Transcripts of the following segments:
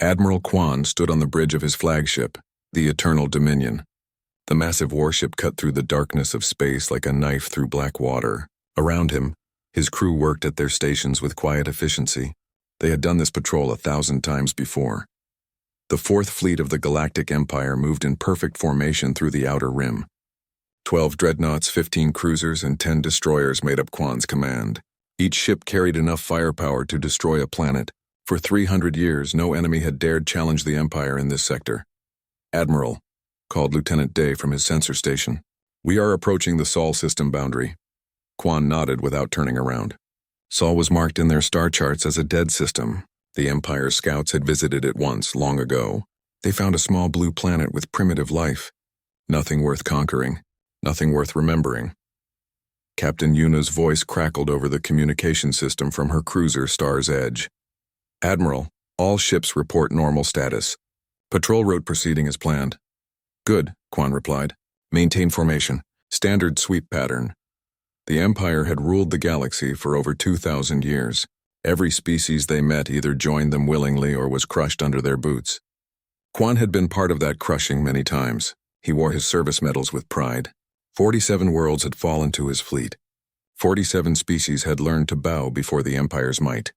Admiral Quan stood on the bridge of his flagship, the Eternal Dominion. The massive warship cut through the darkness of space like a knife through black water. Around him, his crew worked at their stations with quiet efficiency. They had done this patrol 1,000 times before. The Fourth Fleet of the Galactic Empire moved in perfect formation through the outer rim. 12 dreadnoughts, 15 cruisers, and 10 destroyers made up Quan's command. Each ship carried enough firepower to destroy a planet. For 300 years, no enemy had dared challenge the Empire in this sector. "Admiral," called Lieutenant Day from his sensor station. "We are approaching the Sol system boundary." Quan nodded without turning around. Sol was marked in their star charts as a dead system. The Empire's scouts had visited it once, long ago. They found a small blue planet with primitive life. Nothing worth conquering, nothing worth remembering. Captain Yuna's voice crackled over the communication system from her cruiser Star's Edge. "Admiral, all ships report normal status. Patrol route proceeding as planned." "Good," Quan replied. "Maintain formation. Standard sweep pattern." The Empire had ruled the galaxy for over 2,000 years. Every species they met either joined them willingly or was crushed under their boots. Quan had been part of that crushing many times. He wore his service medals with pride. 47 worlds had fallen to his fleet. 47 species had learned to bow before the Empire's might.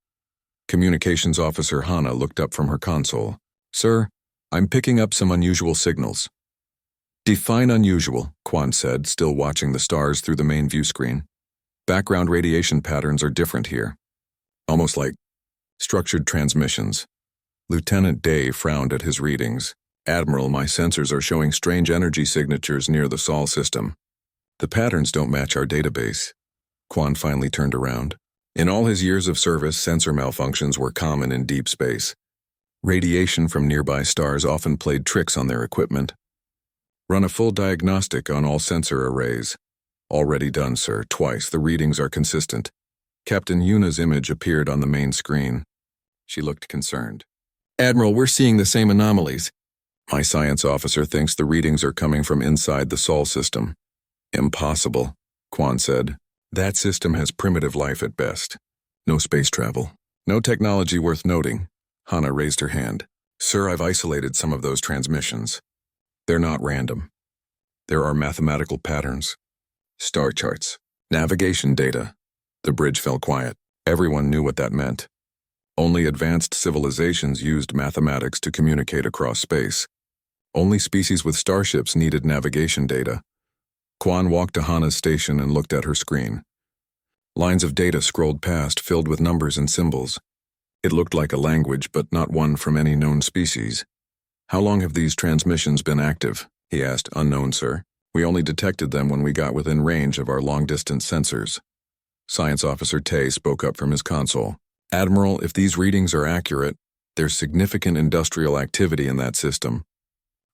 Communications Officer Hana looked up from her console. "Sir, I'm picking up some unusual signals." "Define unusual," Quan said, still watching the stars through the main view screen. "Background radiation patterns are different here. Almost like structured transmissions." Lieutenant Day frowned at his readings. "Admiral, my sensors are showing strange energy signatures near the Sol system. The patterns don't match our database." Quan finally turned around. In all his years of service, sensor malfunctions were common in deep space. Radiation from nearby stars often played tricks on their equipment. "Run a full diagnostic on all sensor arrays." "Already done, sir, twice. The readings are consistent." Captain Yuna's image appeared on the main screen. She looked concerned. "Admiral, we're seeing the same anomalies." "My science officer thinks the readings are coming from inside the Sol system." "Impossible," Quan said. "That system has primitive life at best. No space travel. No technology worth noting." Hana raised her hand. "Sir, I've isolated some of those transmissions. They're not random. There are mathematical patterns, star charts, navigation data." The bridge fell quiet. Everyone knew what that meant. Only advanced civilizations used mathematics to communicate across space. Only species with starships needed navigation data. Quan walked to Hana's station and looked at her screen. Lines of data scrolled past, filled with numbers and symbols. It looked like a language, but not one from any known species. "How long have these transmissions been active?" he asked. "Unknown, sir. We only detected them when we got within range of our long-distance sensors." Science Officer Tay spoke up from his console. "Admiral, if these readings are accurate, there's significant industrial activity in that system.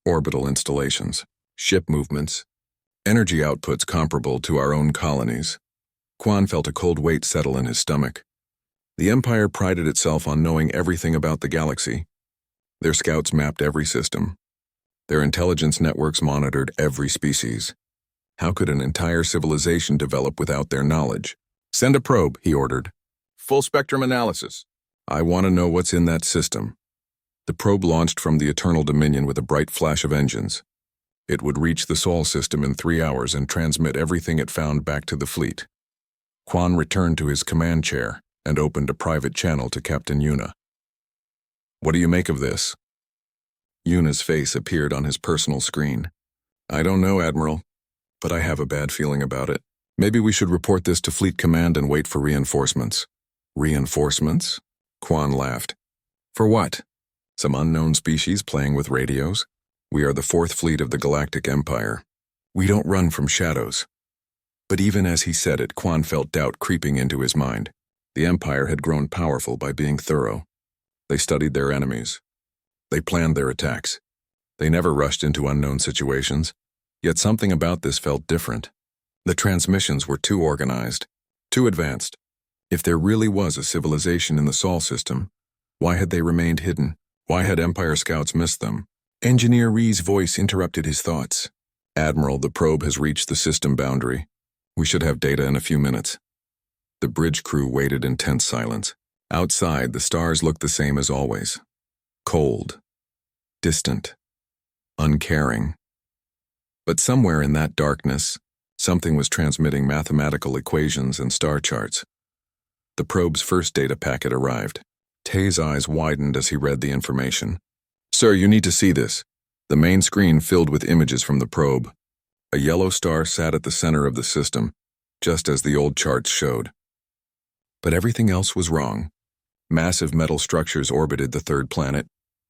Orbital installations, ship movements, energy outputs comparable to our own colonies." Quan felt a cold weight settle in his stomach. The Empire prided itself on knowing everything about the galaxy. Their scouts mapped every system. Their intelligence networks monitored every species. How could an entire civilization develop without their knowledge? "Send a probe," he ordered. "Full spectrum analysis. I want to know what's in that system." The probe launched from the Eternal Dominion with a bright flash of engines. It would reach the Sol system in 3 hours and transmit everything it found back to the fleet. Quan returned to his command chair and opened a private channel to Captain Yuna. "What do you make of this?" Yuna's face appeared on his personal screen. "I don't know, Admiral, but I have a bad feeling about it. Maybe we should report this to Fleet Command and wait for reinforcements." "Reinforcements?" Quan laughed. "For what? Some unknown species playing with radios? We are the Fourth Fleet of the Galactic Empire. We don't run from shadows." But even as he said it, Quan felt doubt creeping into his mind. The Empire had grown powerful by being thorough. They studied their enemies. They planned their attacks. They never rushed into unknown situations. Yet something about this felt different. The transmissions were too organized, too advanced. If there really was a civilization in the Sol system, why had they remained hidden? Why had Empire scouts missed them? Engineer Ree's voice interrupted his thoughts. "Admiral, the probe has reached the system boundary. We should have data in a few minutes." The bridge crew waited in tense silence. Outside, the stars looked the same as always. Cold, distant, uncaring. But somewhere in that darkness, something was transmitting mathematical equations and star charts. The probe's first data packet arrived. Tay's eyes widened as he read the information. "Sir, you need to see this." The main screen filled with images from the probe. A yellow star sat at the center of the system, just as the old charts showed. But everything else was wrong. Massive metal structures orbited the third planet.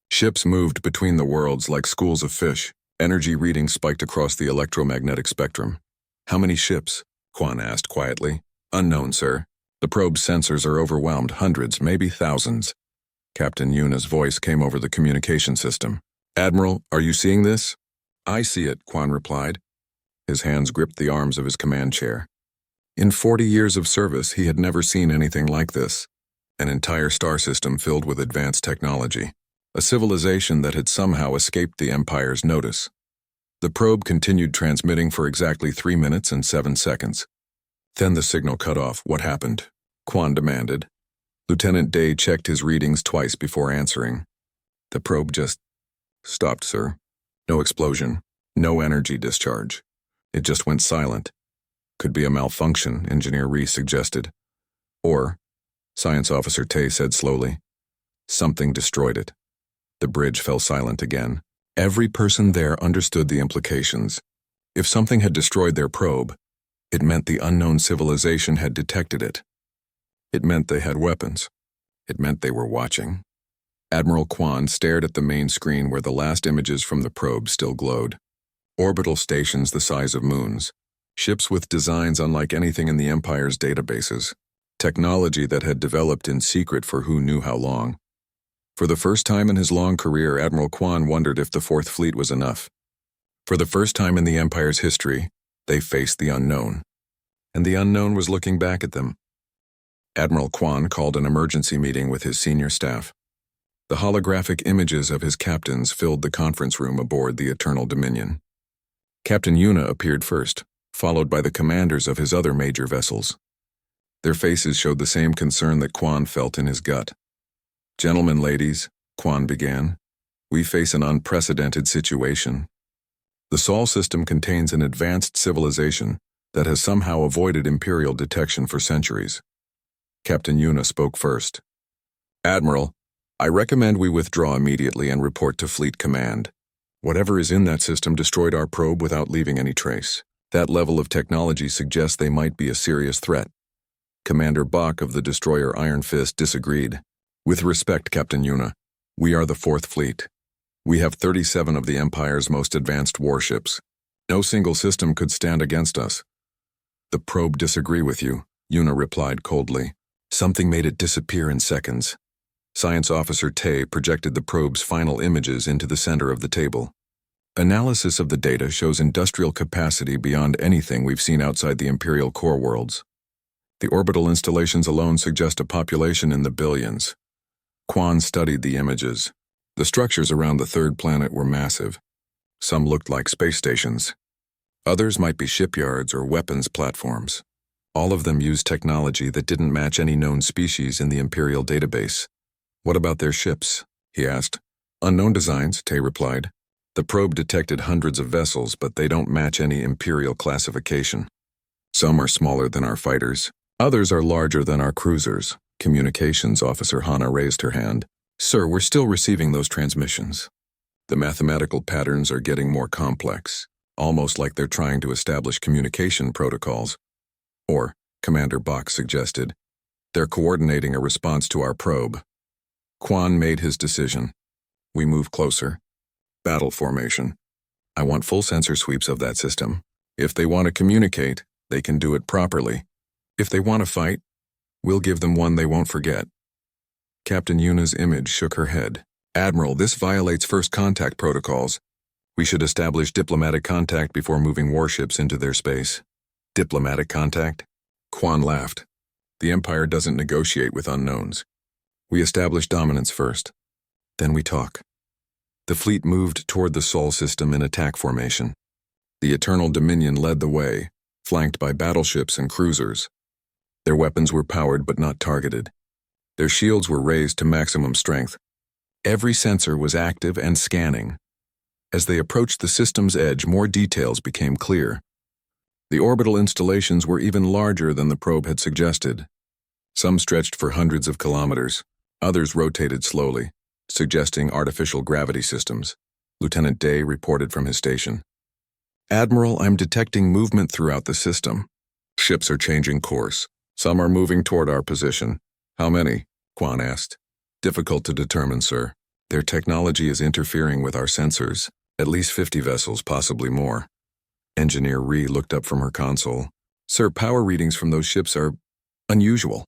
Ships moved between the worlds like schools of fish. Energy readings spiked across the electromagnetic spectrum. "How many ships?" Quan asked quietly. "Unknown, sir. The probe's sensors are overwhelmed, hundreds, maybe thousands." Captain Yuna's voice came over the communication system. "Admiral, are you seeing this?" "I see it," Quan replied. His hands gripped the arms of his command chair. In 40 years of service, he had never seen anything like this. An entire star system filled with advanced technology. A civilization that had somehow escaped the Empire's notice. The probe continued transmitting for exactly 3 minutes and 7 seconds. Then the signal cut off. "What happened?" Quan demanded. Lieutenant Day checked his readings twice before answering. "The probe just stopped, sir. No explosion, no energy discharge. It just went silent." "Could be a malfunction," Engineer Reese suggested. "Or," Science Officer Tay said slowly, "something destroyed it." The bridge fell silent again. Every person there understood the implications. If something had destroyed their probe, it meant the unknown civilization had detected it. It meant they had weapons. It meant they were watching. Admiral Quan stared at the main screen where the last images from the probe still glowed. Orbital stations the size of moons. Ships with designs unlike anything in the Empire's databases. Technology that had developed in secret for who knew how long. For the first time in his long career, Admiral Quan wondered if the Fourth Fleet was enough. For the first time in the Empire's history, they faced the unknown. And the unknown was looking back at them. Admiral Quan called an emergency meeting with his senior staff. The holographic images of his captains filled the conference room aboard the Eternal Dominion. Captain Yuna appeared first, followed by the commanders of his other major vessels. Their faces showed the same concern that Quan felt in his gut. "Gentlemen, ladies," Quan began, "we face an unprecedented situation. The Sol system contains an advanced civilization that has somehow avoided Imperial detection for centuries." Captain Yuna spoke first. "Admiral, I recommend we withdraw immediately and report to Fleet Command. Whatever is in that system destroyed our probe without leaving any trace. That level of technology suggests they might be a serious threat." Commander Bach of the destroyer Iron Fist disagreed. "With respect, Captain Yuna, we are the Fourth Fleet. We have 37 of the Empire's most advanced warships. No single system could stand against us." "The probe disagree with you," Yuna replied coldly. "Something made it disappear in seconds." Science Officer Tay projected the probe's final images into the center of the table. "Analysis of the data shows industrial capacity beyond anything we've seen outside the Imperial core worlds. The orbital installations alone suggest a population in the billions." Quan studied the images. The structures around the third planet were massive. Some looked like space stations. Others might be shipyards or weapons platforms. All of them used technology that didn't match any known species in the Imperial database. "What about their ships?" he asked. "Unknown designs," Tay replied. "The probe detected hundreds of vessels, but they don't match any Imperial classification. Some are smaller than our fighters. Others are larger than our cruisers." Communications Officer Hana raised her hand. "Sir, we're still receiving those transmissions. The mathematical patterns are getting more complex, almost like they're trying to establish communication protocols. Or," Commander Bach suggested, "they're coordinating a response to our probe." Quan made his decision. "We move closer. Battle formation. I want full sensor sweeps of that system. If they want to communicate, they can do it properly. If they want to fight, we'll give them one they won't forget." Captain Yuna's image shook her head. "Admiral, this violates first contact protocols. We should establish diplomatic contact before moving warships into their space." "Diplomatic contact?" Quan laughed. "The Empire doesn't negotiate with unknowns. We establish dominance first. Then we talk." The fleet moved toward the Sol system in attack formation. The Eternal Dominion led the way, flanked by battleships and cruisers. Their weapons were powered but not targeted. Their shields were raised to maximum strength. Every sensor was active and scanning. As they approached the system's edge, more details became clear. The orbital installations were even larger than the probe had suggested. Some stretched for hundreds of kilometers. Others rotated slowly, suggesting artificial gravity systems. Lieutenant Day reported from his station. "Admiral, I'm detecting movement throughout the system. Ships are changing course. Some are moving toward our position." "How many?" Quan asked. "Difficult to determine, sir. Their technology is interfering with our sensors. At least 50 vessels, possibly more." Engineer Ree looked up from her console. "Sir, power readings from those ships are unusual.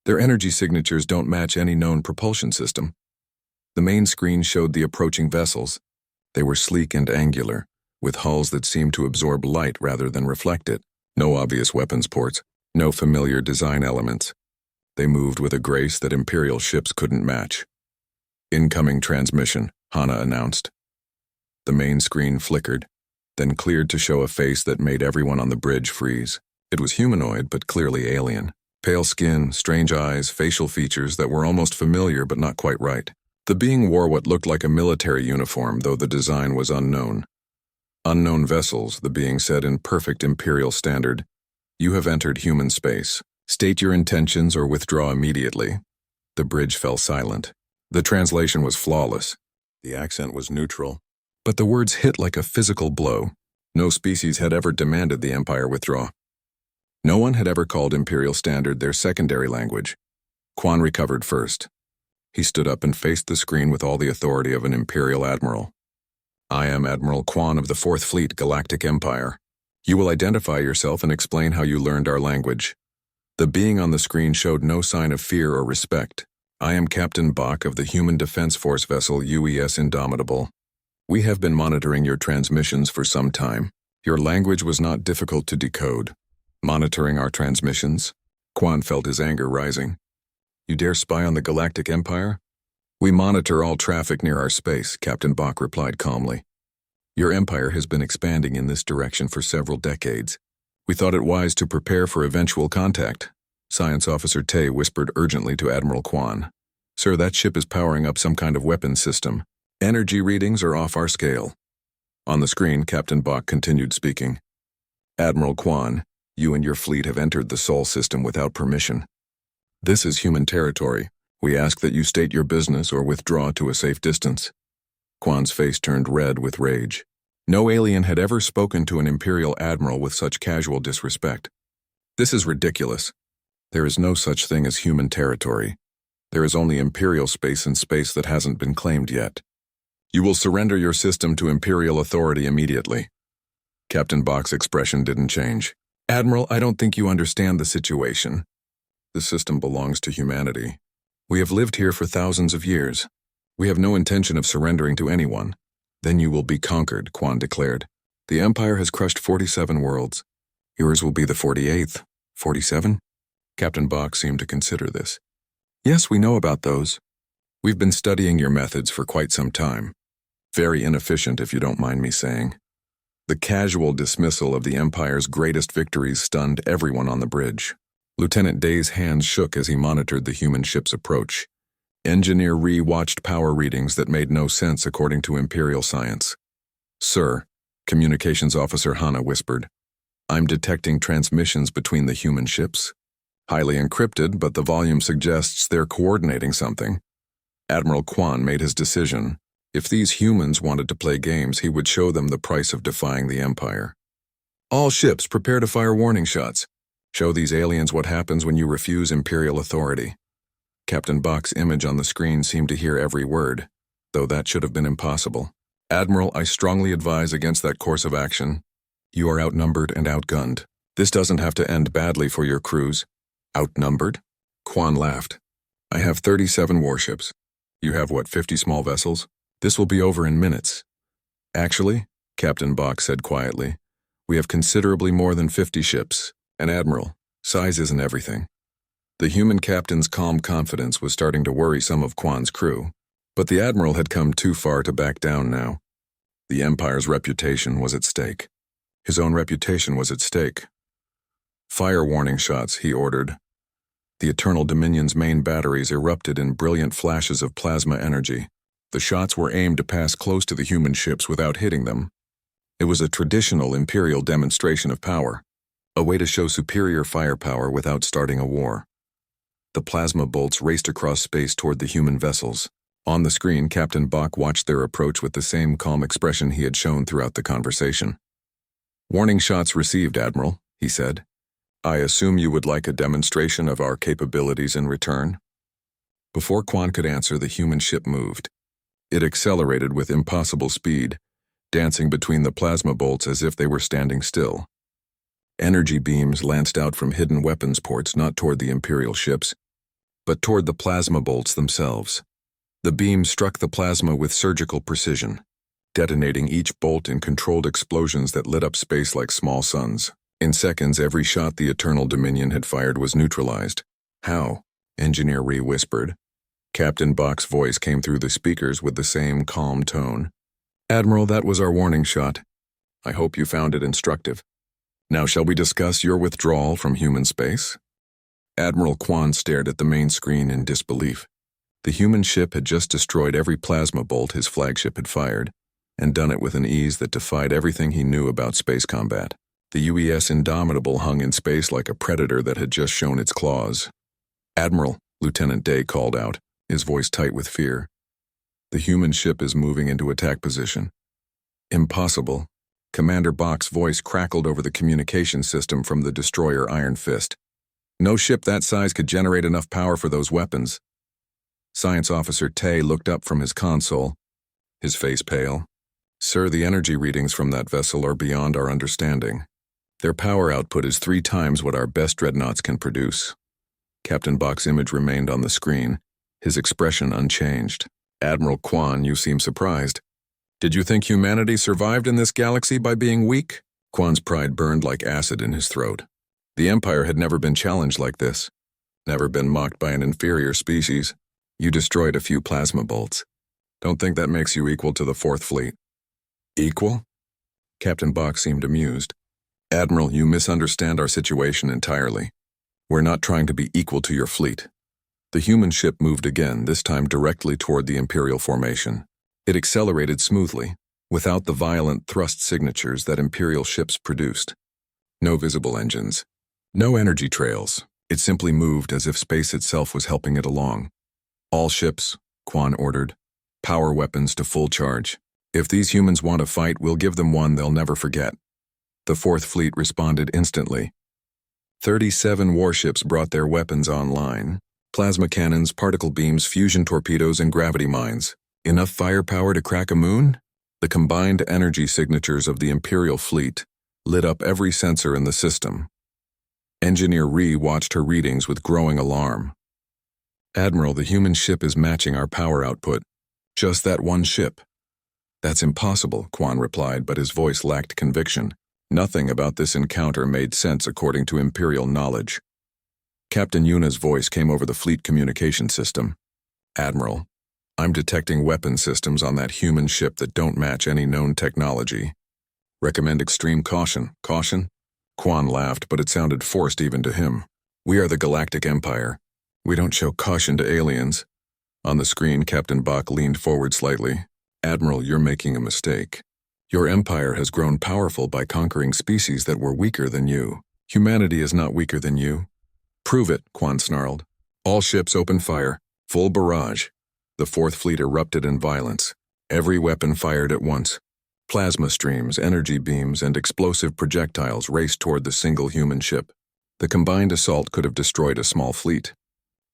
Their energy signatures don't match any known propulsion system." The main screen showed the approaching vessels. They were sleek and angular, with hulls that seemed to absorb light rather than reflect it. No obvious weapons ports, no familiar design elements. They moved with a grace that Imperial ships couldn't match. "Incoming transmission," Hana announced. The main screen flickered, then cleared to show a face that made everyone on the bridge freeze. It was humanoid, but clearly alien. Pale skin, strange eyes, facial features that were almost familiar but not quite right. The being wore what looked like a military uniform, though the design was unknown. "Unknown vessels," the being said in perfect Imperial standard. "You have entered human space. State your intentions or withdraw immediately." The bridge fell silent. The translation was flawless. The accent was neutral. But the words hit like a physical blow. No species had ever demanded the Empire withdraw. No one had ever called Imperial Standard their secondary language. Quan recovered first. He stood up and faced the screen with all the authority of an Imperial Admiral. "I am Admiral Quan of the 4th Fleet, Galactic Empire. You will identify yourself and explain how you learned our language." The being on the screen showed no sign of fear or respect. "I am Captain Bach of the Human Defense Force vessel UES Indomitable. We have been monitoring your transmissions for some time. Your language was not difficult to decode." "Monitoring our transmissions?" Quan felt his anger rising. "You dare spy on the Galactic Empire?" "We monitor all traffic near our space," Captain Bach replied calmly. "Your empire has been expanding in this direction for several decades. We thought it wise to prepare for eventual contact." Science Officer Tay whispered urgently to Admiral Quan. "Sir, that ship is powering up some kind of weapons system. Energy readings are off our scale." On the screen, Captain Bach continued speaking. "Admiral Quan, you and your fleet have entered the Sol system without permission. This is human territory. We ask that you state your business or withdraw to a safe distance." Quan's face turned red with rage. No alien had ever spoken to an Imperial Admiral with such casual disrespect. "This is ridiculous. There is no such thing as human territory. There is only Imperial space and space that hasn't been claimed yet. You will surrender your system to Imperial authority immediately." Captain Bach's expression didn't change. "Admiral, I don't think you understand the situation. The system belongs to humanity. We have lived here for thousands of years. We have no intention of surrendering to anyone." "Then you will be conquered," Quan declared. "The Empire has crushed 47 worlds. Yours will be the 48th. 47? Captain Bach seemed to consider this. "Yes, we know about those. We've been studying your methods for quite some time. Very inefficient, if you don't mind me saying." The casual dismissal of the Empire's greatest victories stunned everyone on the bridge. Lieutenant Day's hands shook as he monitored the human ship's approach. Engineer Ree watched power readings that made no sense according to Imperial science. "Sir," Communications Officer Hana whispered, "I'm detecting transmissions between the human ships. Highly encrypted, but the volume suggests they're coordinating something." Admiral Quan made his decision. If these humans wanted to play games, he would show them the price of defying the Empire. "All ships, prepare to fire warning shots. Show these aliens what happens when you refuse Imperial authority." Captain Bach's image on the screen seemed to hear every word, though that should have been impossible. "Admiral, I strongly advise against that course of action. You are outnumbered and outgunned. This doesn't have to end badly for your crews." "Outnumbered?" Quan laughed. "I have 37 warships. You have, what, 50 small vessels? This will be over in minutes." "Actually," Captain Bach said quietly, "we have considerably more than 50 ships. And Admiral, size isn't everything." The human captain's calm confidence was starting to worry some of Quan's crew, but the Admiral had come too far to back down now. The Empire's reputation was at stake. His own reputation was at stake. "Fire warning shots," he ordered. The Eternal Dominion's main batteries erupted in brilliant flashes of plasma energy. The shots were aimed to pass close to the human ships without hitting them. It was a traditional Imperial demonstration of power, a way to show superior firepower without starting a war. The plasma bolts raced across space toward the human vessels. On the screen, Captain Bach watched their approach with the same calm expression he had shown throughout the conversation. "Warning shots received, Admiral," he said. "I assume you would like a demonstration of our capabilities in return?" Before Quan could answer, the human ship moved. It accelerated with impossible speed, dancing between the plasma bolts as if they were standing still. Energy beams lanced out from hidden weapons ports not toward the Imperial ships, but toward the plasma bolts themselves. The beams struck the plasma with surgical precision, detonating each bolt in controlled explosions that lit up space like small suns. In seconds, every shot the Eternal Dominion had fired was neutralized. "How?" Engineer Ree whispered. Captain Bach's voice came through the speakers with the same calm tone. "Admiral, that was our warning shot. I hope you found it instructive. Now shall we discuss your withdrawal from human space?" Admiral Quan stared at the main screen in disbelief. The human ship had just destroyed every plasma bolt his flagship had fired, and done it with an ease that defied everything he knew about space combat. The UES Indomitable hung in space like a predator that had just shown its claws. "Admiral," Lieutenant Day called out, his voice tight with fear. "The human ship is moving into attack position." "Impossible." Commander Bach's voice crackled over the communication system from the destroyer Iron Fist. "No ship that size could generate enough power for those weapons." Science Officer Tay looked up from his console, his face pale. "Sir, the energy readings from that vessel are beyond our understanding. Their power output is 3 times what our best dreadnoughts can produce." Captain Bach's image remained on the screen, his expression unchanged. "Admiral Quan, you seem surprised. Did you think humanity survived in this galaxy by being weak?" Quan's pride burned like acid in his throat. The Empire had never been challenged like this, never been mocked by an inferior species. "You destroyed a few plasma bolts. Don't think that makes you equal to the 4th Fleet." "Equal?" Captain Bach seemed amused. "Admiral, you misunderstand our situation entirely. We're not trying to be equal to your fleet." The human ship moved again, this time directly toward the Imperial formation. It accelerated smoothly, without the violent thrust signatures that Imperial ships produced. No visible engines, no energy trails. It simply moved as if space itself was helping it along. "All ships," Quan ordered. "Power weapons to full charge. If these humans want to fight, we'll give them one they'll never forget." The 4th Fleet responded instantly. 37 warships brought their weapons online. Plasma cannons, particle beams, fusion torpedoes, and gravity mines. Enough firepower to crack a moon? The combined energy signatures of the Imperial fleet lit up every sensor in the system. Engineer Ree watched her readings with growing alarm. "Admiral, the human ship is matching our power output. Just that one ship." "That's impossible," Quan replied, but his voice lacked conviction. Nothing about this encounter made sense according to Imperial knowledge. Captain Yuna's voice came over the fleet communication system. "Admiral, I'm detecting weapon systems on that human ship that don't match any known technology. Recommend extreme caution." "Caution?" Quan laughed, but it sounded forced even to him. "We are the Galactic Empire. We don't show caution to aliens." On the screen, Captain Bach leaned forward slightly. "Admiral, you're making a mistake. Your empire has grown powerful by conquering species that were weaker than you. Humanity is not weaker than you." "Prove it," Quan snarled. "All ships open fire. Full barrage." The 4th Fleet erupted in violence. Every weapon fired at once. Plasma streams, energy beams, and explosive projectiles raced toward the single human ship. The combined assault could have destroyed a small fleet.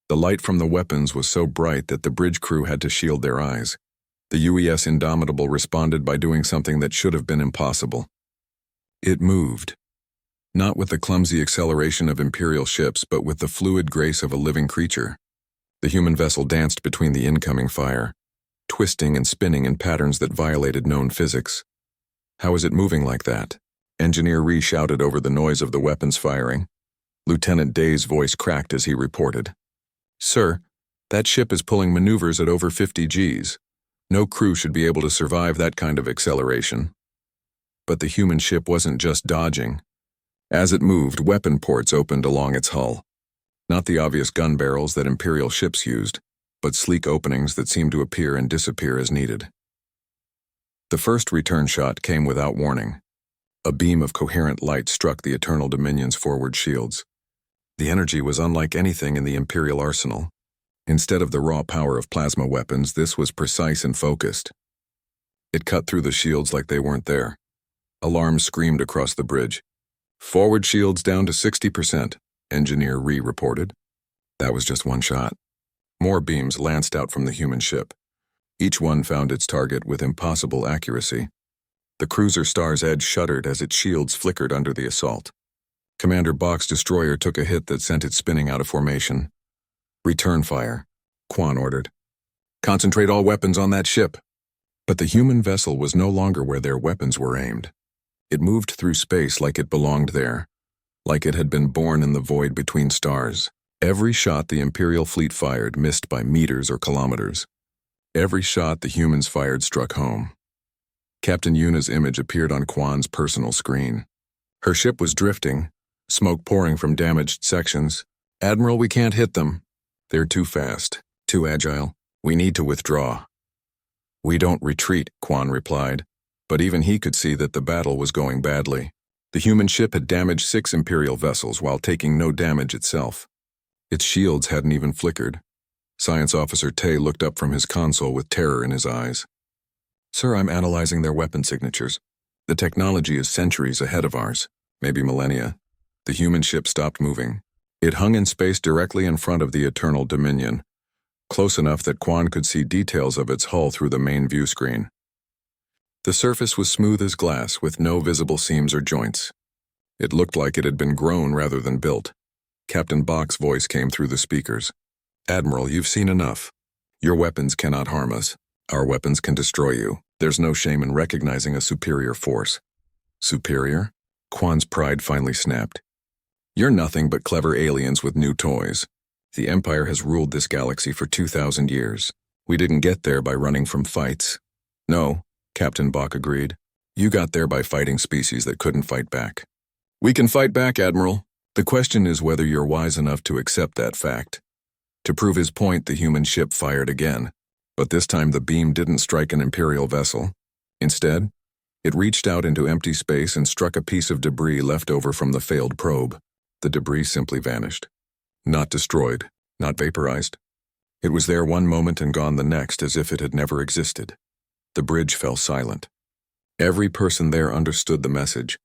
The light from the weapons was so bright that the bridge crew had to shield their eyes. The UES Indomitable responded by doing something that should have been impossible. It moved. Not with the clumsy acceleration of Imperial ships, but with the fluid grace of a living creature. The human vessel danced between the incoming fire, twisting and spinning in patterns that violated known physics. "How is it moving like that?" Engineer Ree shouted over the noise of the weapons firing. Lieutenant Day's voice cracked as he reported. "Sir, that ship is pulling maneuvers at over 50 Gs. No crew should be able to survive that kind of acceleration." But the human ship wasn't just dodging. As it moved, weapon ports opened along its hull. Not the obvious gun barrels that Imperial ships used, but sleek openings that seemed to appear and disappear as needed. The first return shot came without warning. A beam of coherent light struck the Eternal Dominion's forward shields. The energy was unlike anything in the Imperial arsenal. Instead of the raw power of plasma weapons, this was precise and focused. It cut through the shields like they weren't there. Alarms screamed across the bridge. "Forward shields down to 60%, Engineer Ree reported. That was just one shot. More beams lanced out from the human ship. Each one found its target with impossible accuracy. The cruiser Star's Edge shuddered as its shields flickered under the assault. Commander Bach's destroyer took a hit that sent it spinning out of formation. "Return fire," Quan ordered. "Concentrate all weapons on that ship." But the human vessel was no longer where their weapons were aimed. It moved through space like it belonged there, like it had been born in the void between stars. Every shot the Imperial fleet fired missed by meters or kilometers. Every shot the humans fired struck home. Captain Yuna's image appeared on Quan's personal screen. Her ship was drifting, smoke pouring from damaged sections. "Admiral, we can't hit them. They're too fast, too agile. We need to withdraw." "We don't retreat," Quan replied, but even he could see that the battle was going badly. The human ship had damaged 6 Imperial vessels while taking no damage itself. Its shields hadn't even flickered. Science Officer Tay looked up from his console with terror in his eyes. "Sir, I'm analyzing their weapon signatures. The technology is centuries ahead of ours, maybe millennia." The human ship stopped moving. It hung in space directly in front of the Eternal Dominion, close enough that Quan could see details of its hull through the main view screen. The surface was smooth as glass with no visible seams or joints. It looked like it had been grown rather than built. Captain Bach's voice came through the speakers. "Admiral, you've seen enough. Your weapons cannot harm us. Our weapons can destroy you. There's no shame in recognizing a superior force." "Superior?" Quan's pride finally snapped. "You're nothing but clever aliens with new toys. The Empire has ruled this galaxy for 2,000 years. We didn't get there by running from fights." "No," Captain Bach agreed. "You got there by fighting species that couldn't fight back." "We can fight back, Admiral. The question is whether you're wise enough to accept that fact." To prove his point, the human ship fired again, but this time the beam didn't strike an Imperial vessel. Instead, it reached out into empty space and struck a piece of debris left over from the failed probe. The debris simply vanished. Not destroyed, not vaporized. It was there one moment and gone the next, as if it had never existed. The bridge fell silent. Every person there understood the message.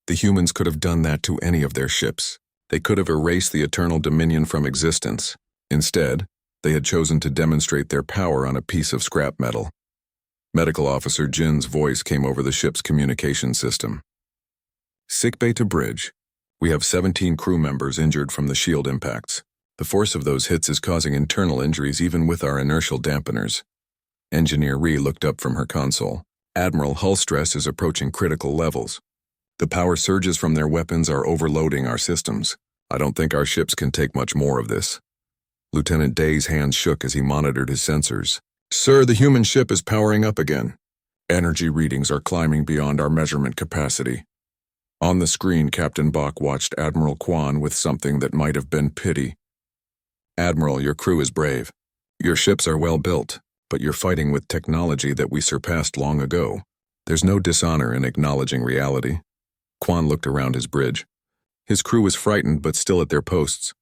The humans could have done that to any of their ships. They could have erased the Eternal Dominion from existence. Instead, they had chosen to demonstrate their power on a piece of scrap metal. Medical Officer Jin's voice came over the ship's communication system. "Sickbay to bridge. We have 17 crew members injured from the shield impacts. The force of those hits is causing internal injuries even with our inertial dampeners." Engineer Ree looked up from her console. "Admiral, hull stress is approaching critical levels. The power surges from their weapons are overloading our systems. I don't think our ships can take much more of this." Lieutenant Day's hands shook as he monitored his sensors. "Sir, the human ship is powering up again. Energy readings are climbing beyond our measurement capacity." On the screen, Captain Bach watched Admiral Quan with something that might have been pity. "Admiral, your crew is brave. Your ships are well built, but you're fighting with technology that we surpassed long ago. There's no dishonor in acknowledging reality." Quan looked around his bridge. His crew was frightened but still at their posts.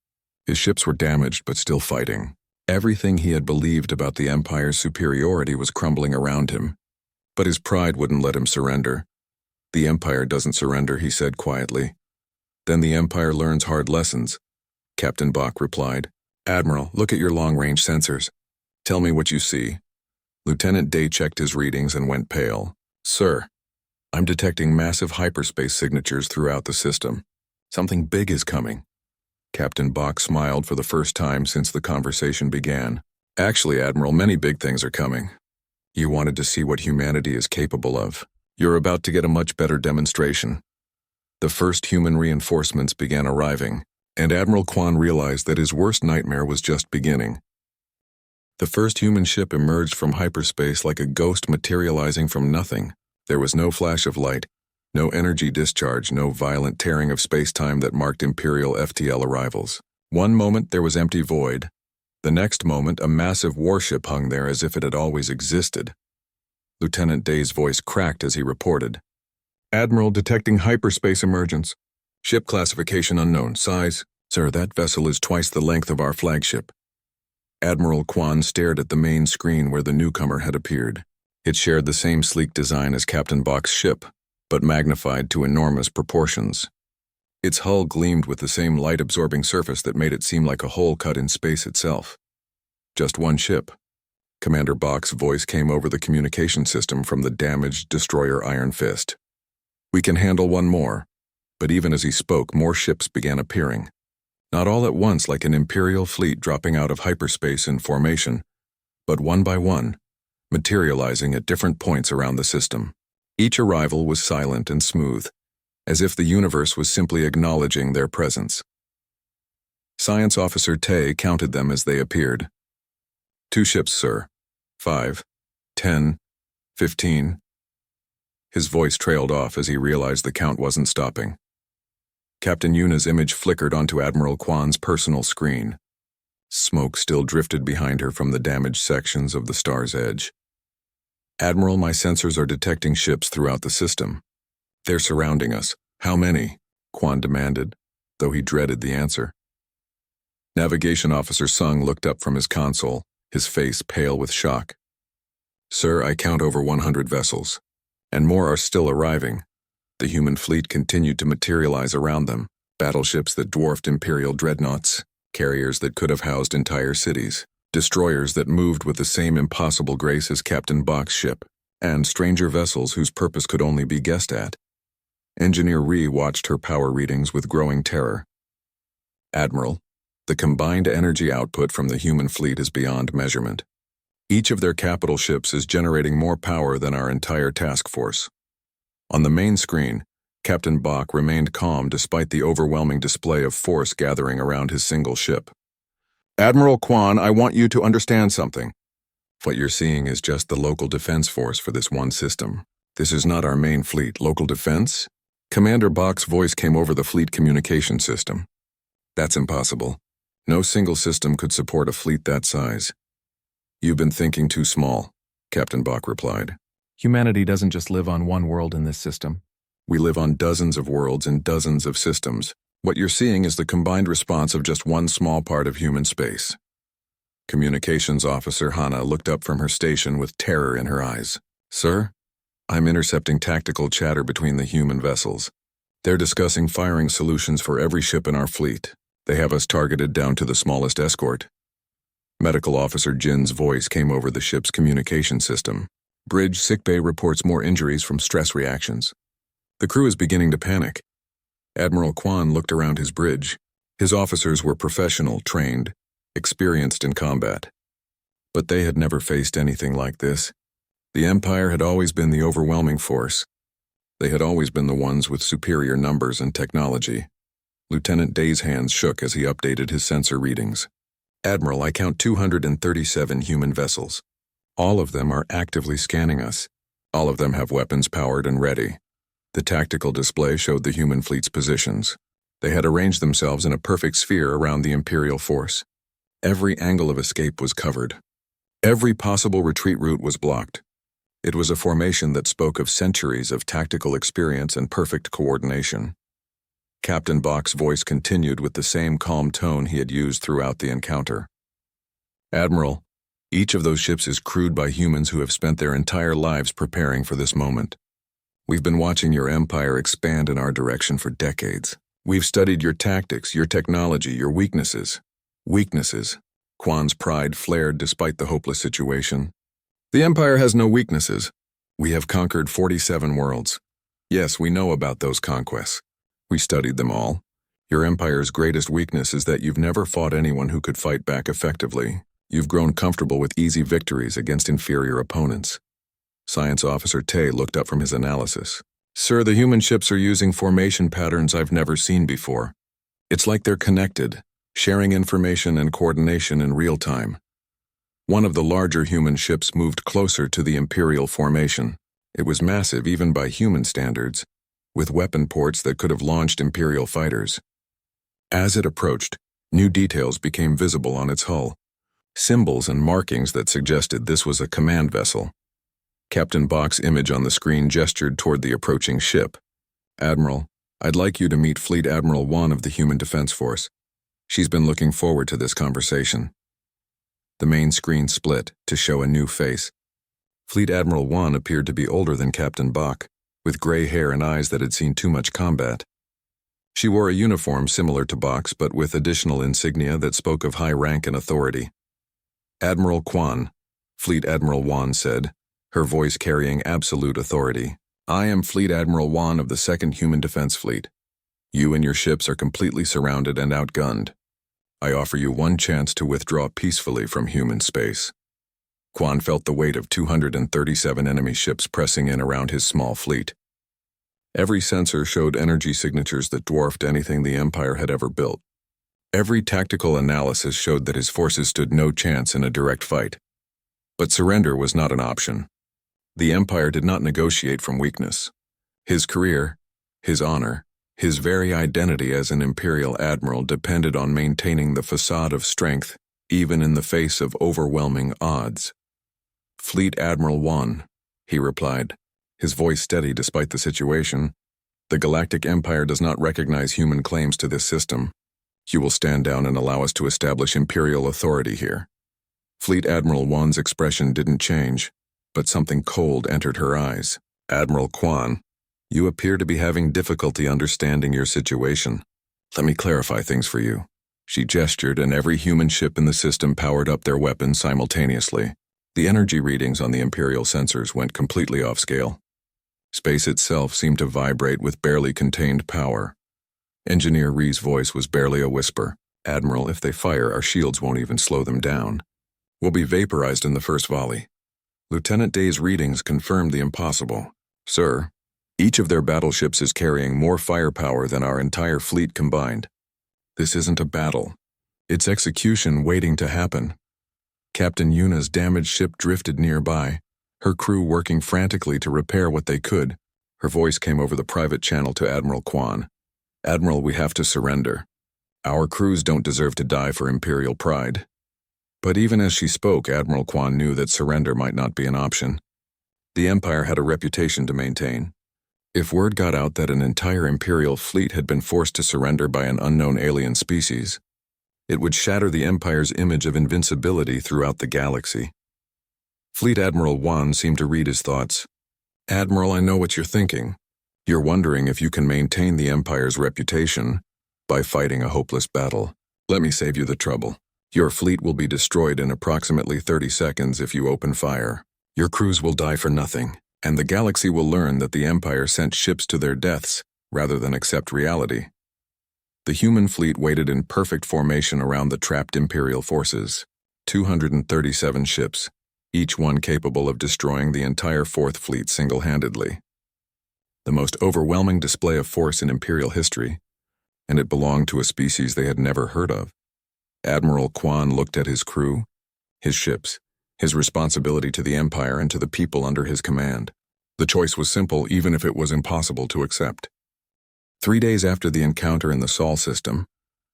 His ships were damaged but still fighting. Everything he had believed about the Empire's superiority was crumbling around him. But his pride wouldn't let him surrender. "The Empire doesn't surrender," he said quietly. "Then the Empire learns hard lessons," Captain Bach replied. "Admiral, look at your long-range sensors. Tell me what you see." Lieutenant Day checked his readings and went pale. "Sir, I'm detecting massive hyperspace signatures throughout the system. Something big is coming." Captain Bach smiled for the first time since the conversation began. "Actually, Admiral, many big things are coming. You wanted to see what humanity is capable of. You're about to get a much better demonstration." The first human reinforcements began arriving, and Admiral Quan realized that his worst nightmare was just beginning. The first human ship emerged from hyperspace like a ghost materializing from nothing. There was no flash of light, no energy discharge, no violent tearing of space-time that marked Imperial FTL arrivals. One moment there was empty void, The next moment, a massive warship hung there as if it had always existed. Lieutenant Day's voice cracked as he reported. Admiral, detecting hyperspace emergence. Ship classification unknown. Size. Sir, that vessel is twice the length of our flagship. Admiral Kwan stared at the main screen where the newcomer had appeared. It shared the same sleek design as Captain Bach's ship, but magnified to enormous proportions. Its hull gleamed with the same light-absorbing surface that made it seem like a hole cut in space itself. Just one ship. Commander Bach's voice came over the communication system from the damaged destroyer Iron Fist. We can handle one more. But even as he spoke, more ships began appearing. Not all at once like an Imperial fleet dropping out of hyperspace in formation, but one by one, materializing at different points around the system. Each arrival was silent and smooth, as if the universe was simply acknowledging their presence. Science Officer Tay counted them as they appeared. 2 ships, sir. 5, 10, 15. His voice trailed off as he realized the count wasn't stopping. Captain Yuna's image flickered onto Admiral Kwan's personal screen. Smoke still drifted behind her from the damaged sections of the Star's Edge. Admiral, my sensors are detecting ships throughout the system. They're surrounding us. How many? Kwan demanded, though he dreaded the answer. Navigation Officer Sung looked up from his console, his face pale with shock. Sir, I count over 100 vessels, and more are still arriving. The human fleet continued to materialize around them, battleships that dwarfed Imperial dreadnoughts, carriers that could have housed entire cities, destroyers that moved with the same impossible grace as Captain Bach's ship, and stranger vessels whose purpose could only be guessed at. Engineer Ree watched her power readings with growing terror. Admiral, the combined energy output from the human fleet is beyond measurement. Each of their capital ships is generating more power than our entire task force. On the main screen, Captain Bach remained calm despite the overwhelming display of force gathering around his single ship. Admiral Kwan, I want you to understand something. What you're seeing is just the local defense force for this one system. This is not our main fleet. Local defense? Commander Bach's voice came over the fleet communication system. That's impossible. No single system could support a fleet that size. You've been thinking too small, Captain Bach replied. Humanity doesn't just live on one world in this system. We live on dozens of worlds and dozens of systems. What you're seeing is the combined response of just one small part of human space. Communications Officer Hana looked up from her station with terror in her eyes. Sir, I'm intercepting tactical chatter between the human vessels. They're discussing firing solutions for every ship in our fleet. They have us targeted down to the smallest escort. Medical Officer Jin's voice came over the ship's communication system. Bridge sickbay reports more injuries from stress reactions. The crew is beginning to panic. Admiral Kwan looked around his bridge. His officers were professional, trained, experienced in combat. But they had never faced anything like this. The Empire had always been the overwhelming force. They had always been the ones with superior numbers and technology. Lieutenant Day's hands shook as he updated his sensor readings. Admiral, I count 237 human vessels. All of them are actively scanning us. All of them have weapons powered and ready. The tactical display showed the human fleet's positions. They had arranged themselves in a perfect sphere around the Imperial force. Every angle of escape was covered. Every possible retreat route was blocked. It was a formation that spoke of centuries of tactical experience and perfect coordination. Captain Bach's voice continued with the same calm tone he had used throughout the encounter. Admiral, each of those ships is crewed by humans who have spent their entire lives preparing for this moment. We've been watching your empire expand in our direction for decades. We've studied your tactics, your technology, your weaknesses. Weaknesses. Kwan's pride flared despite the hopeless situation. The Empire has no weaknesses. We have conquered 47 worlds. Yes, we know about those conquests. We studied them all. Your Empire's greatest weakness is that you've never fought anyone who could fight back effectively. You've grown comfortable with easy victories against inferior opponents. Science Officer Tay looked up from his analysis. Sir, the human ships are using formation patterns I've never seen before. It's like they're connected, sharing information and coordination in real time. One of the larger human ships moved closer to the Imperial formation. It was massive even by human standards, with weapon ports that could have launched Imperial fighters. As it approached, new details became visible on its hull. symbols and markings that suggested this was a command vessel. Captain Bach's image on the screen gestured toward the approaching ship. "Admiral, I'd like you to meet Fleet Admiral Wan of the Human Defense Force. She's been looking forward to this conversation." The main screen split to show a new face. Fleet Admiral Wan appeared to be older than Captain Bach, with gray hair and eyes that had seen too much combat. She wore a uniform similar to Bach's, but with additional insignia that spoke of high rank and authority. "Admiral Kwan," Fleet Admiral Wan said, her voice carrying absolute authority. "I am Fleet Admiral Wan of the 2nd Human Defense Fleet. You and your ships are completely surrounded and outgunned. I offer you one chance to withdraw peacefully from human space." Kwan felt the weight of 237 enemy ships pressing in around his small fleet. Every sensor showed energy signatures that dwarfed anything the Empire had ever built. Every tactical analysis showed that his forces stood no chance in a direct fight. But surrender was not an option. The Empire did not negotiate from weakness. His career, his honor, his very identity as an Imperial Admiral depended on maintaining the facade of strength, even in the face of overwhelming odds. "Fleet Admiral Wan," he replied, his voice steady despite the situation. "The Galactic Empire does not recognize human claims to this system. You will stand down and allow us to establish Imperial authority here." Fleet Admiral Wan's expression didn't change, but something cold entered her eyes. "Admiral Kwan, you appear to be having difficulty understanding your situation. Let me clarify things for you." She gestured, and every human ship in the system powered up their weapons simultaneously. The energy readings on the Imperial sensors went completely off scale. Space itself seemed to vibrate with barely contained power. Engineer Ree's voice was barely a whisper. "Admiral, if they fire, our shields won't even slow them down. We'll be vaporized in the first volley." Lieutenant Day's readings confirmed the impossible. "Sir, each of their battleships is carrying more firepower than our entire fleet combined. This isn't a battle. It's execution waiting to happen." Captain Yuna's damaged ship drifted nearby, her crew working frantically to repair what they could. Her voice came over the private channel to Admiral Kwan. "Admiral, we have to surrender. Our crews don't deserve to die for Imperial pride." But even as she spoke, Admiral Kwan knew that surrender might not be an option. The Empire had a reputation to maintain. If word got out that an entire Imperial fleet had been forced to surrender by an unknown alien species, it would shatter the Empire's image of invincibility throughout the galaxy. Fleet Admiral Wan seemed to read his thoughts. "Admiral, I know what you're thinking. You're wondering if you can maintain the Empire's reputation by fighting a hopeless battle. Let me save you the trouble. Your fleet will be destroyed in approximately 30 seconds if you open fire. Your crews will die for nothing, and the galaxy will learn that the Empire sent ships to their deaths rather than accept reality." The human fleet waited in perfect formation around the trapped Imperial forces. 237 ships, each one capable of destroying the entire Fourth Fleet single-handedly. The most overwhelming display of force in Imperial history, and it belonged to a species they had never heard of. Admiral Kwan looked at his crew, his ships, his responsibility to the Empire and to the people under his command. The choice was simple, even if it was impossible to accept. 3 days after the encounter in the Sol system,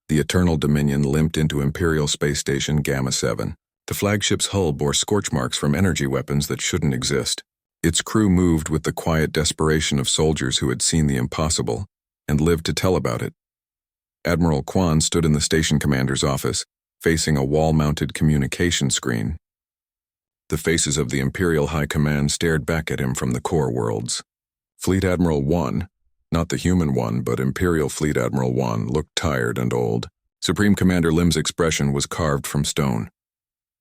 the Eternal Dominion limped into Imperial Space Station Gamma 7. The flagship's hull bore scorch marks from energy weapons that shouldn't exist. Its crew moved with the quiet desperation of soldiers who had seen the impossible and lived to tell about it. Admiral Kwan stood in the station commander's office, facing a wall-mounted communication screen. The faces of the Imperial High Command stared back at him from the core worlds. Fleet Admiral Wan, not the human one, but Imperial Fleet Admiral Wan, looked tired and old. Supreme Commander Lim's expression was carved from stone.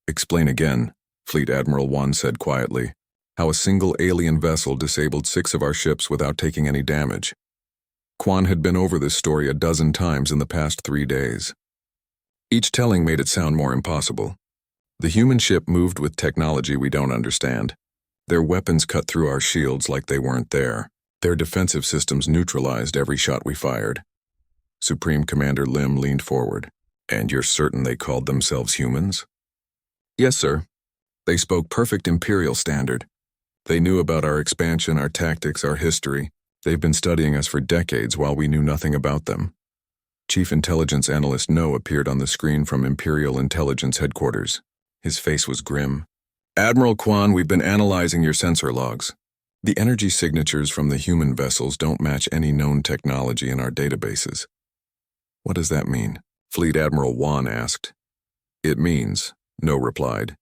"Explain again," Fleet Admiral Wan said quietly, "how a single alien vessel disabled 6 of our ships without taking any damage." Kwan had been over this story a dozen times in the past 3 days. Each telling made it sound more impossible. The human ship moved with technology we don't understand. Their weapons cut through our shields like they weren't there. Their defensive systems neutralized every shot we fired. Supreme Commander Lim leaned forward. "And you're certain they called themselves humans?" "Yes, sir. They spoke perfect Imperial standard. They knew about our expansion, our tactics, our history. They've been studying us for decades while we knew nothing about them." Chief Intelligence Analyst No appeared on the screen from Imperial Intelligence Headquarters. His face was grim. "Admiral Kwan, we've been analyzing your sensor logs. The energy signatures from the human vessels don't match any known technology in our databases." "What does that mean?" Fleet Admiral Wan asked. "It means," No replied,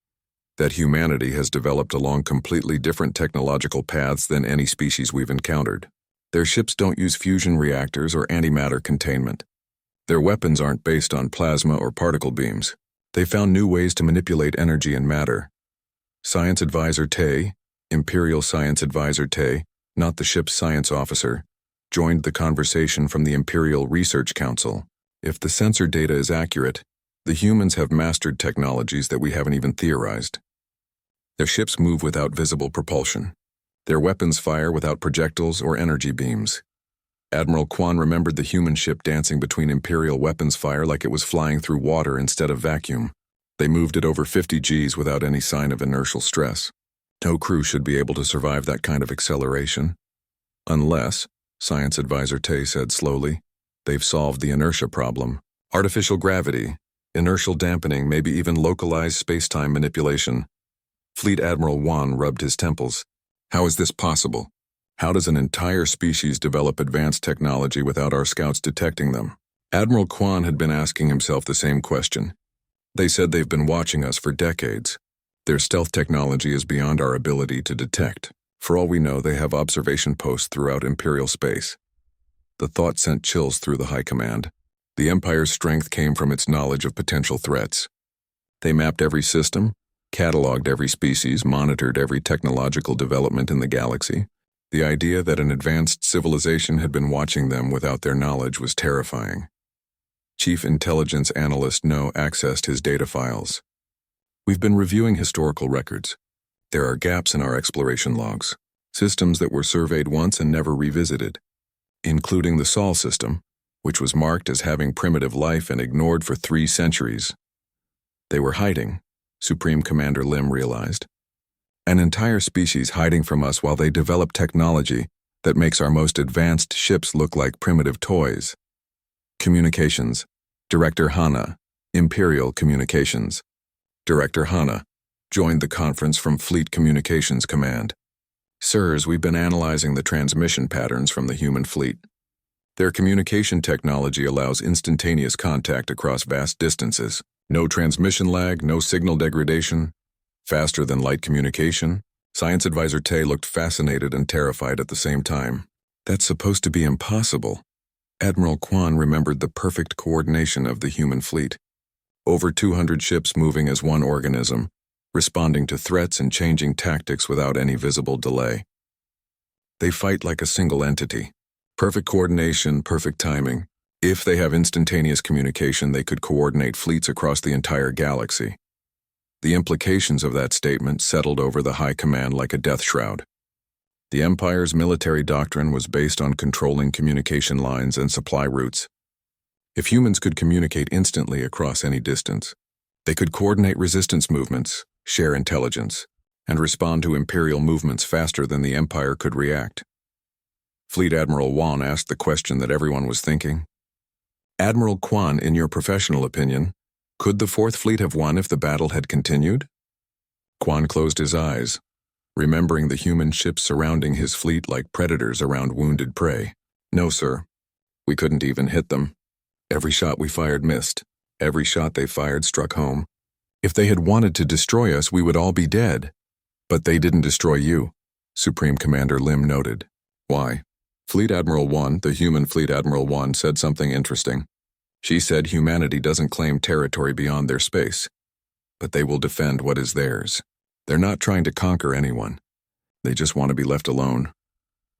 "that humanity has developed along completely different technological paths than any species we've encountered. Their ships don't use fusion reactors or antimatter containment. Their weapons aren't based on plasma or particle beams. They found new ways to manipulate energy and matter." Science Advisor Tay, Imperial Science Advisor Tay, not the ship's science officer, joined the conversation from the Imperial Research Council. "If the sensor data is accurate, the humans have mastered technologies that we haven't even theorized. Their ships move without visible propulsion. Their weapons fire without projectiles or energy beams." Admiral Kwan remembered the human ship dancing between Imperial weapons fire like it was flying through water instead of vacuum. They moved at over 50 Gs without any sign of inertial stress. No crew should be able to survive that kind of acceleration. Unless, Science Advisor Tay said slowly, they've solved the inertia problem. Artificial gravity, inertial dampening, maybe even localized space-time manipulation. Fleet Admiral Wan rubbed his temples. "How is this possible? How does an entire species develop advanced technology without our scouts detecting them?" Admiral Kwan had been asking himself the same question. "They said they've been watching us for decades. Their stealth technology is beyond our ability to detect. For all we know, they have observation posts throughout Imperial space." The thought sent chills through the High Command. The Empire's strength came from its knowledge of potential threats. They mapped every system, cataloged every species, monitored every technological development in the galaxy. The idea that an advanced civilization had been watching them without their knowledge was terrifying. Chief Intelligence Analyst No accessed his data files. "We've been reviewing historical records. There are gaps in our exploration logs, systems that were surveyed once and never revisited, including the Sol system, which was marked as having primitive life and ignored for 3 centuries. They were hiding," Supreme Commander Lim realized. "An entire species hiding from us while they develop technology that makes our most advanced ships look like primitive toys." Communications, Director Hana, Imperial Communications. Director Hana joined the conference from Fleet Communications Command. "Sirs, we've been analyzing the transmission patterns from the human fleet. Their communication technology allows instantaneous contact across vast distances. No transmission lag, no signal degradation. Faster than light communication." Science Advisor Tay looked fascinated and terrified at the same time. "That's supposed to be impossible." Admiral Kwan remembered the perfect coordination of the human fleet. Over 200 ships moving as one organism, responding to threats and changing tactics without any visible delay. They fight like a single entity. Perfect coordination, perfect timing. If they have instantaneous communication, they could coordinate fleets across the entire galaxy. The implications of that statement settled over the High Command like a death shroud. The Empire's military doctrine was based on controlling communication lines and supply routes. If humans could communicate instantly across any distance, they could coordinate resistance movements, share intelligence, and respond to Imperial movements faster than the Empire could react. Fleet Admiral Wan asked the question that everyone was thinking. "Admiral Kwan, in your professional opinion, could the Fourth Fleet have won if the battle had continued?" Kwan closed his eyes, remembering the human ships surrounding his fleet like predators around wounded prey. "No, sir. We couldn't even hit them. Every shot we fired missed. Every shot they fired struck home. If they had wanted to destroy us, we would all be dead. But they didn't destroy you," Supreme Commander Lim noted. "Why?" Fleet Admiral One, the human Fleet Admiral One, said something interesting. She said humanity doesn't claim territory beyond their space, but they will defend what is theirs. They're not trying to conquer anyone. They just want to be left alone.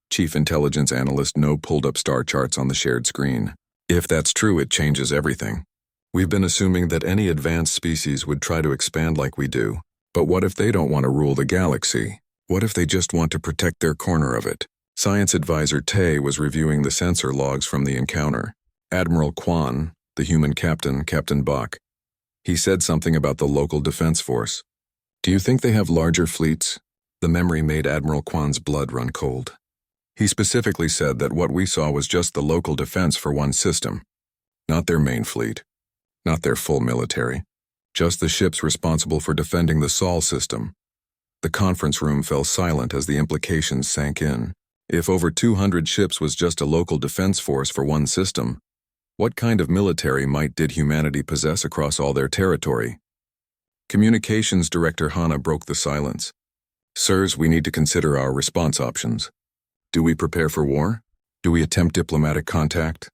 Chief Intelligence Analyst No pulled up star charts on the shared screen. "If that's true, it changes everything. We've been assuming that any advanced species would try to expand like we do. But what if they don't want to rule the galaxy? What if they just want to protect their corner of it?" Science Advisor Tay was reviewing the sensor logs from the encounter. Admiral Kwan, the human captain, Captain Bach. He said something about the local defense force. "Do you think they have larger fleets?" The memory made Admiral Kwan's blood run cold. He specifically said that what we saw was just the local defense for one system, not their main fleet, not their full military. just the ships responsible for defending the Sol system. The conference room fell silent as the implications sank in. If over 200 ships was just a local defense force for one system, what kind of military might did humanity possess across all their territory? Communications Director Hana broke the silence. Sirs, we need to consider our response options. Do we prepare for war? Do we attempt diplomatic contact?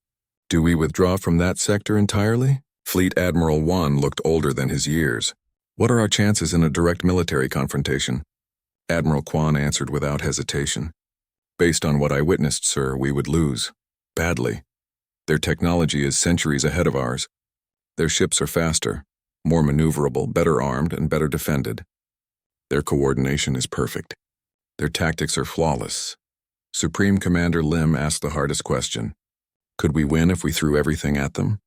Do we withdraw from that sector entirely? Fleet Admiral Wan looked older than his years. What are our chances in a direct military confrontation? Admiral Kwan answered without hesitation. Based on what I witnessed, sir, we would lose. Badly. Their technology is centuries ahead of ours. Their ships are faster, more maneuverable, better armed, and better defended. Their coordination is perfect. Their tactics are flawless. Supreme Commander Lim asked the hardest question. Could we win if we threw everything at them?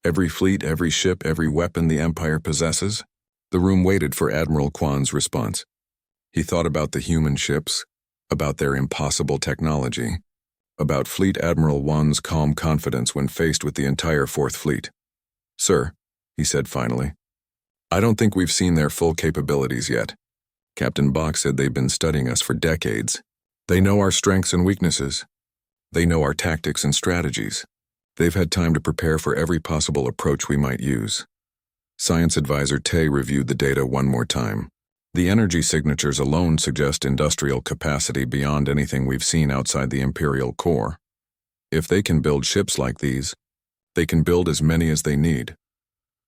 Every fleet, every ship, every weapon the Empire possesses? The room waited for Admiral Kwan's response. He thought about the human ships, about their impossible technology, about Fleet Admiral Wan's calm confidence when faced with the entire Fourth Fleet. Sir, he said finally, I don't think we've seen their full capabilities yet. Captain Bach said they've been studying us for decades. They know our strengths and weaknesses. They know our tactics and strategies. They've had time to prepare for every possible approach we might use. Science Advisor Tay reviewed the data one more time. The energy signatures alone suggest industrial capacity beyond anything we've seen outside the Imperial core. If they can build ships like these, they can build as many as they need.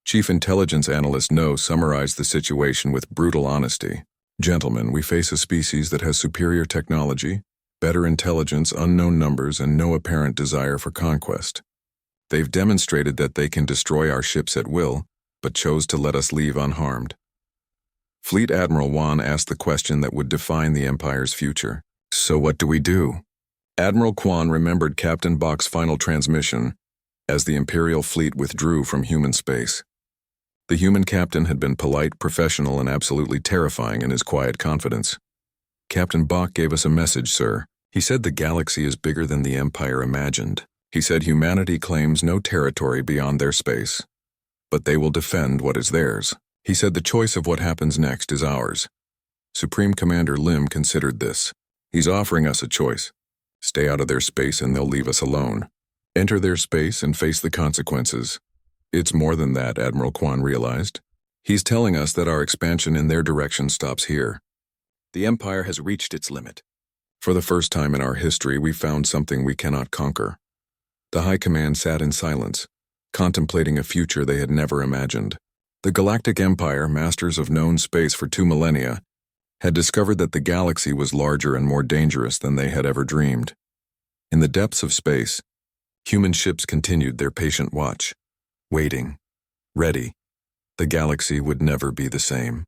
Chief Intelligence Analyst No summarized the situation with brutal honesty. Gentlemen, we face a species that has superior technology, better intelligence, unknown numbers, and no apparent desire for conquest. They've demonstrated that they can destroy our ships at will, but chose to let us leave unharmed. Fleet Admiral Wan asked the question that would define the Empire's future. So what do we do? Admiral Kwan remembered Captain Bach's final transmission as the Imperial fleet withdrew from human space. The human captain had been polite, professional, and absolutely terrifying in his quiet confidence. Captain Bach gave us a message, sir. He said the galaxy is bigger than the Empire imagined. He said humanity claims no territory beyond their space, but they will defend what is theirs. He said the choice of what happens next is ours. Supreme Commander Lim considered this. He's offering us a choice. Stay out of their space and they'll leave us alone. Enter their space and face the consequences. It's more than that, Admiral Kwan realized. He's telling us that our expansion in their direction stops here. The Empire has reached its limit. For the first time in our history, we found something we cannot conquer. The High Command sat in silence, contemplating a future they had never imagined. The Galactic Empire, masters of known space for 2 millennia, had discovered that the galaxy was larger and more dangerous than they had ever dreamed. In the depths of space, human ships continued their patient watch, waiting, ready. The galaxy would never be the same.